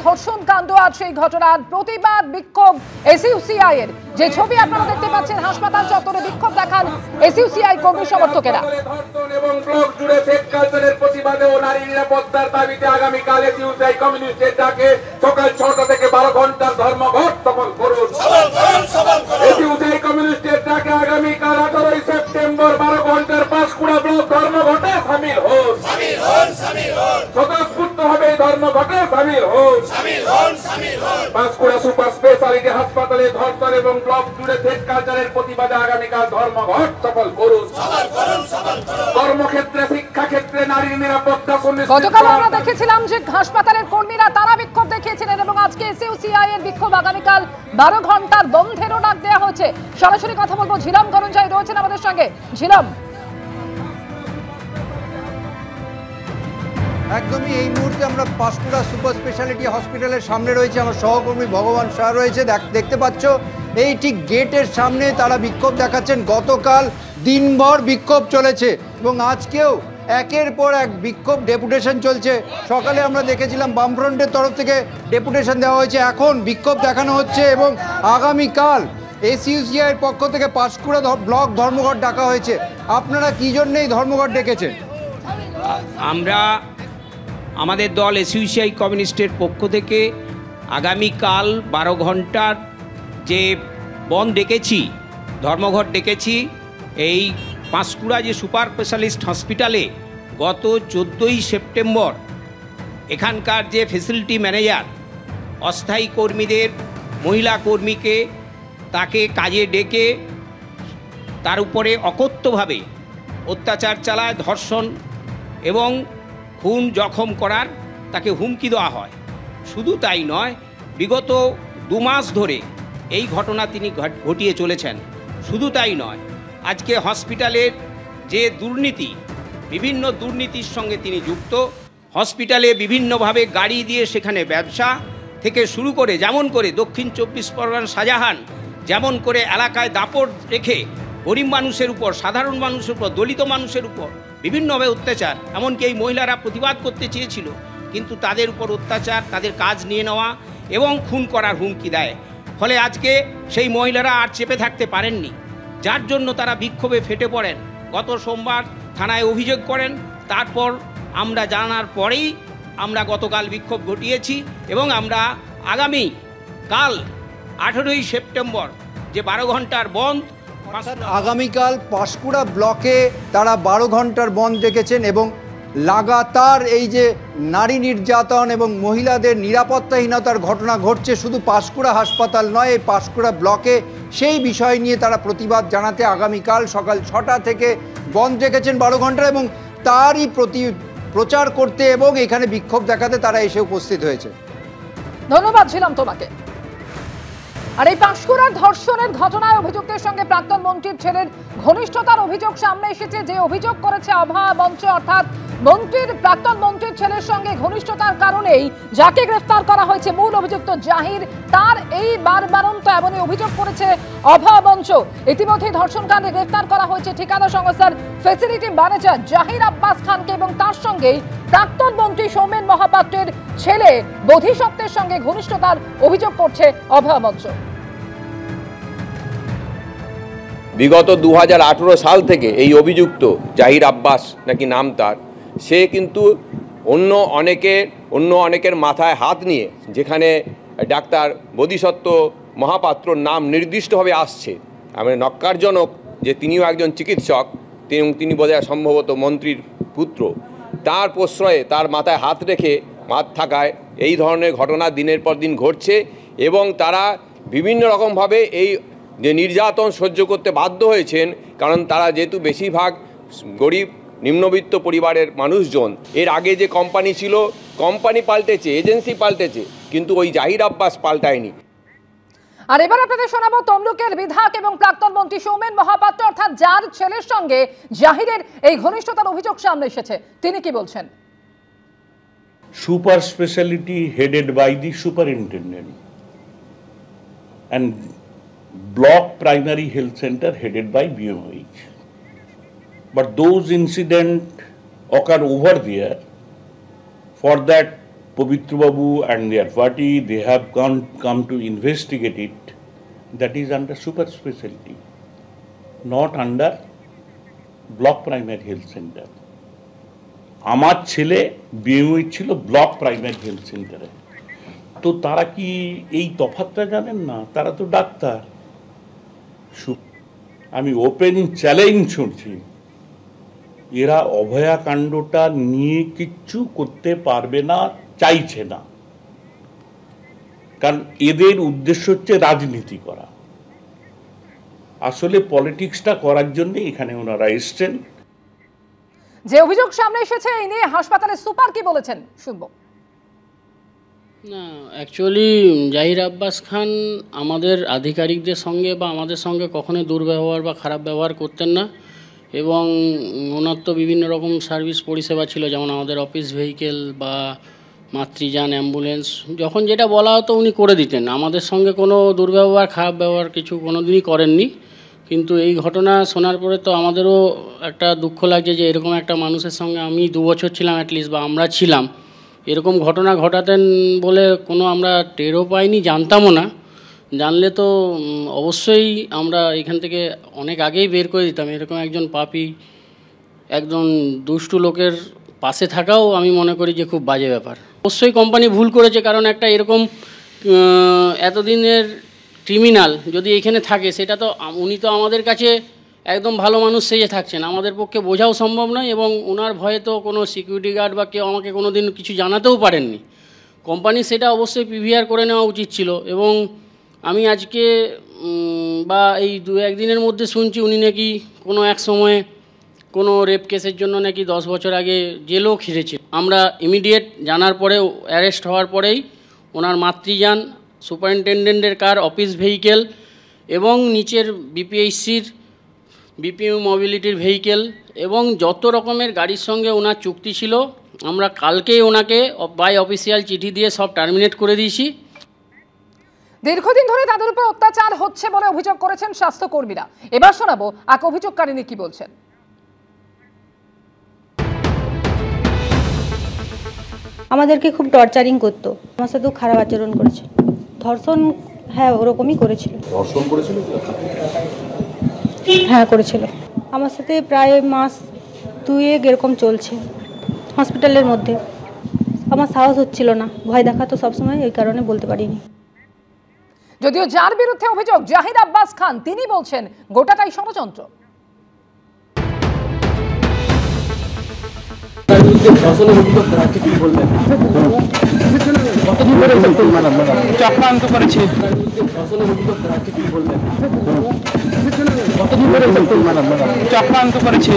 ধর্ষণ কাণ্ড আর সেই ঘটনার প্রতিবাদ বিক্ষোভ এসইউসিআই এর যে ছবি আপনারা দেখতে পাচ্ছেন হাসপাতাল চত্বরে বিক্ষোভ দেখান এসইউসিআই কর্মী সমর্থকেরা। ধর্ষণ এবং ব্লক জুড়ে ফেক কালচারের প্রতিবাদে ও নারী নিরাপত্তার দাবিতে আগামীকাল এসইউসিআই কমিউনিস্টের ডাকে সকাল 6টা থেকে 12 ঘন্টার ধর্মঘট সফল করুন। এসইউসিআই কমিউনিস্টের ডাকে আগামীকাল 18 সেপ্টেম্বর 12 ঘন্টার পাঁশকুড়া ব্লক ধর্মঘটে শামিল হন। স্বতঃস্ফূর্তভাবে ধর্মঘটে শামিল হন। পাঁশকুড়া সুপার স্পেশালিটি হাসপাতালে ধর্ষণ এবং ব্লক জুড়ে ফেক কালচারের প্রতিবাদে আগামীকাল ধর্মঘট সফল করুন। কর্মক্ষেত্রে শিক্ষাক্ষেত্রে নারী নিরাপত্তা গতকাল আমরা দেখেছিলাম যে হাসপাতালের কর্মীরা তারা বিক্ষোভ দেখিয়েছিলেন এবং আজকে এসইউসিআই এর বিক্ষোভ আগামীকাল 12 ঘন্টার বন্ধেরও ডাক দেওয়া হয়েছে। সরাসরি কথা বলবো ঝিলম করঞ্জাই রয়েছেন আমাদের সঙ্গে। ঝিলম, একদমই এই মুহূর্তে আমরা পাঁশকুড়া সুপার স্পেশালিটি হসপিটালের সামনে রয়েছে, আমার সহকর্মী ভগবান শাহ রয়েছে। দেখতে পাচ্ছ এই ঠিক গেটের সামনে তারা বিক্ষোভ দেখাচ্ছেন। গতকাল দিনভর বিক্ষোভ চলেছে এবং আজকেও একের পর এক বিক্ষোভ ডেপুটেশন চলছে। সকালে আমরা দেখেছিলাম বামফ্রন্টের তরফ থেকে ডেপুটেশন দেওয়া হয়েছে, এখন বিক্ষোভ দেখানো হচ্ছে এবং আগামীকাল এসইউসিআই এর পক্ষ থেকে পাঁশকুড়া ব্লক ধর্মঘট ডাকা হয়েছে। আপনারা কী জন্যে এই ধর্মঘট ডেকেছেন? আমরা আমাদের দল এসইউসিআই কমিউনিস্টের পক্ষ থেকে আগামীকাল 12 ঘন্টার যে বন্ধ ডেকেছি, ধর্মঘট ডেকেছি। এই পাঁশকুড়া যে সুপার স্পেশালিস্ট হসপিটালে গত 14ই সেপ্টেম্বর এখানকার যে ফেসিলিটি ম্যানেজার অস্থায়ী কর্মীদের মহিলা কর্মীকে তাকে কাজে ডেকে তার উপরে অকথ্যভাবে অত্যাচার চালায়, ধর্ষণ এবং খুন জখম করার তাকে হুমকি দেওয়া হয়। শুধু তাই নয়, বিগত 2 মাস ধরে এই ঘটনা তিনি ঘটিয়ে চলেছেন। শুধু তাই নয়, আজকে হসপিটালের যে দুর্নীতি, বিভিন্ন দুর্নীতির সঙ্গে তিনি যুক্ত। হসপিটালে বিভিন্নভাবে গাড়ি দিয়ে সেখানে ব্যবসা থেকে শুরু করে, যেমন করে দক্ষিণ 24 পরগনা শাহজাহান যেমন করে এলাকায় দাপট রেখে গরিব মানুষের উপর, সাধারণ মানুষের উপর, দলিত মানুষের উপর বিভিন্নভাবে অত্যাচার। এমনকি এই মহিলারা প্রতিবাদ করতে চেয়েছিল, কিন্তু তাদের উপর অত্যাচার, তাদের কাজ নিয়ে নেওয়া এবং খুন করার হুমকি দেয়। ফলে আজকে সেই মহিলারা আর চেপে থাকতে পারেননি, যার জন্য তারা বিক্ষোভে ফেটে পড়েন। গত সোমবার থানায় অভিযোগ করেন, তারপর আমরা জানার পরেই আমরা গতকাল বিক্ষোভ ঘটিয়েছি এবং আমরা আগামী কাল 18ই সেপ্টেম্বর যে 12 ঘন্টার বন্ধ, আগামীকাল পাঁশকুড়া ব্লকে তারা 12 ঘন্টার বন্ধ ডেকেছেন এবং লাগাতার এই যে নারী নির্যাতন এবং মহিলাদের নিরাপত্তাহীনতার ঘটনা ঘটছে শুধু পাঁশকুড়া হাসপাতাল নয়, এই পাঁশকুড়া ব্লকে সেই বিষয় নিয়ে তারা প্রতিবাদ জানাতে আগামীকাল সকাল 6টা থেকে বন্ধ রেখেছেন 12 ঘন্টা এবং তারই প্রচার করতে এবং এখানে বিক্ষোভ দেখাতে তারা এসে উপস্থিত হয়েছে। ধন্যবাদ ছিলাম তোমাকে। আর এই পাঁশকুড়ার ধর্ষণের ঘটনায় অভিযুক্তের সঙ্গে প্রাক্তন মন্ত্রীর ছেলের ঘনিষ্ঠতার অভিযোগ সামনে এসেছে। যে অভিযোগ করেছে অভয়া মঞ্চ, অর্থাৎ প্রাক্তন মন্ত্রীর ছেলের সঙ্গে ঘনিষ্ঠতার কারণেই যাকে গ্রেফতার করা হয়েছে মূল অভিযুক্ত জাহির, তার এই বারবারন্ত এমনই অভিযোগ করেছে অভয়া মঞ্চ। ইতিমধ্যে ধর্ষণকাণ্ডে গ্রেফতার করা হয়েছে ঠিকাদার সংস্থার ফেসিলিটি ম্যানেজার জাহির আব্বাস খানকে এবং তার সঙ্গেই প্রাক্তন মন্ত্রী সৌমেন মহাপাত্রের ছেলে বোধিসত্ত্বের সঙ্গে ঘনিষ্ঠতার অভিযোগ করছে অভয়া মঞ্চ। বিগত 2018 সাল থেকে এই অভিযুক্ত জাহির আব্বাস নাকি নাম তার, সে কিন্তু অন্য অনেকের মাথায় হাত নিয়ে, যেখানে ডাক্তার বোধিসত্ত্ব মহাপাত্রর নাম নির্দিষ্টভাবে আসছে, আমি নক্কারজনক যে তিনিও একজন চিকিৎসক, তিনি বোধহয় সম্ভবত মন্ত্রীর পুত্র, তার প্রশ্রয়ে তার মাথায় হাত রেখে থাকায় এই ধরনের ঘটনা দিনের পর দিন ঘটছে এবং তারা বিভিন্ন রকমভাবে এই যে নির্যাতন সহ্য করতে বাধ্য হয়েছেন, কারণ তারা যেহেতু বেশিরভাগ গরিব নিম্নবিত্ত পরিবারের মানুষজন। এর আগে যে কোম্পানি ছিল, কোম্পানি পাল্টেছে, এজেন্সি পাল্টেছে, কিন্তু ওই জাহির আব্বাস পাল্টায়নি। আর এবার আপনাদের শোনাবো তমলুকের বিধায়ক এবং প্রাক্তন মন্ত্রী সৌমেন মহাপাত্র, অর্থাৎ যার ছেলের সঙ্গে জাহিরের এই ঘনিষ্ঠতার অভিযোগ সামনে এসেছে, তিনি কি বলছেন। Super speciality headed by the superintendent and block primary health center headed by BMH. But those incidents occur over there. For that Pavitra Babu and their party, they have come to investigate it. That is under super specialty, not under block primary health center. আমার ছেলে BME ছিল block primary health সেন্টারে। তো তারা কি এই তফাৎটা জানেন না? তারা তো ডাক্তার। আমি ওপেন চ্যালেঞ্জ ছুড়ছি, এরা অভয়াকাণ্ডটা নিয়ে কিচ্ছু করতে পারবে না, চাইছে না। কারণ এদের উদ্দেশ্য হচ্ছে রাজনীতি করা। আসলে পলিটিক্সটা করার জন্য এখানে ওনারা এসছেন। যে অভিযোগ সামনে এসেছে এই নিয়ে হাসপাতালের সুপার কি বলেছেন শুনবো। না, অ্যাকচুয়ালি জাহির আব্বাস খান আমাদের আধিকারিকদের সঙ্গে বা আমাদের সঙ্গে কখনোই দুর্ব্যবহার বা খারাপ ব্যবহার করতেন না, এবং ওনার তো বিভিন্ন রকম সার্ভিস পরিষেবা ছিল, যেমন আমাদের অফিস ভেহিকেল বা মাতৃযান, অ্যাম্বুলেন্স, যখন যেটা বলা হতো উনি করে দিতেন। আমাদের সঙ্গে কোনো দুর্ব্যবহার খারাপ ব্যবহার কিছু কোনো দিনই করেননি। কিন্তু এই ঘটনা শোনার পরে তো আমাদেরও একটা দুঃখ লাগছে যে এরকম একটা মানুষের সঙ্গে আমি 2 বছর ছিলাম অ্যাটলিস্ট, বা আমরা ছিলাম, এরকম ঘটনা ঘটাতেন বলে কোনো আমরা টেরও পাইনি, জানতামও না। জানলে তো অবশ্যই আমরা এখান থেকে অনেক আগেই বের করে দিতাম। এরকম একজন পাপী, একজন দুষ্টু লোকের পাশে থাকাও আমি মনে করি যে খুব বাজে ব্যাপার। অবশ্যই কোম্পানি ভুল করেছে, কারণ একটা এরকম এতদিনের ক্রিমিনাল যদি এখানে থাকে, সেটা তো উনি তো আমাদের কাছে একদম ভালো মানুষ সেজে থাকছেন, আমাদের পক্ষে বোঝাও সম্ভব নয়, এবং ওনার ভয়ে তো কোনো সিকিউরিটি গার্ড বা কেউ আমাকে কোনো দিন কিছু জানাতেও পারেননি। কোম্পানি সেটা অবশ্যই পিভিআর করে নেওয়া উচিত ছিল। এবং আমি আজকে বা এই 2-1 দিনের মধ্যে শুনছি উনি নাকি কোনো এক সময়ে কোনো রেপ কেসের জন্য নাকি 10 বছর আগে জেলও খেটেছে। আমরা ইমিডিয়েট জানার পরে, অ্যারেস্ট হওয়ার পরেই ওনার মাতৃযান, সুপারিনটেন্ডেন্টের কার, অফিস ভেহিকেল এবং নিচের বিপিএইচসির বিপিএম মোবিলিটির ভেহিকেল এবং যত রকমের গাড়ির সঙ্গে ওনার চুক্তি ছিল, আমরা কালকেই ওনাকে বাই অফিসিয়াল চিঠি দিয়ে সব টার্মিনেট করে দিয়েছি। দীর্ঘদিন ধরে তাদের উপর অত্যাচার হচ্ছে বলে অভিযোগ করেছেন স্বাস্থ্যকর্মীরা। এবার শোনাবো এক অভিযোগকারিনী কি বলছেন। আমাদেরকে খুব টর্চারিং করতো, আমার সাথেও খারাপ আচরণ করেছে, ধর্ষণ, হ্যাঁ ওরকমই করেছিল। ধর্ষণ করেছিল? হ্যাঁ করেছিল। আমার সাথে প্রায় মাস 2 এরকম চলছে হসপিটালের মধ্যে। আমার সাহস হচ্ছিল না, ভয় দেখাতো সবসময়, এই কারণে বলতে পারিনি। যদিও যার বিরুদ্ধে অভিযোগ জাহির আব্বাস খান, তিনি বলছেন গোটাটাই ষড়যন্ত্র। চক্রান্ত করেছে, চক্রান্ত করেছে।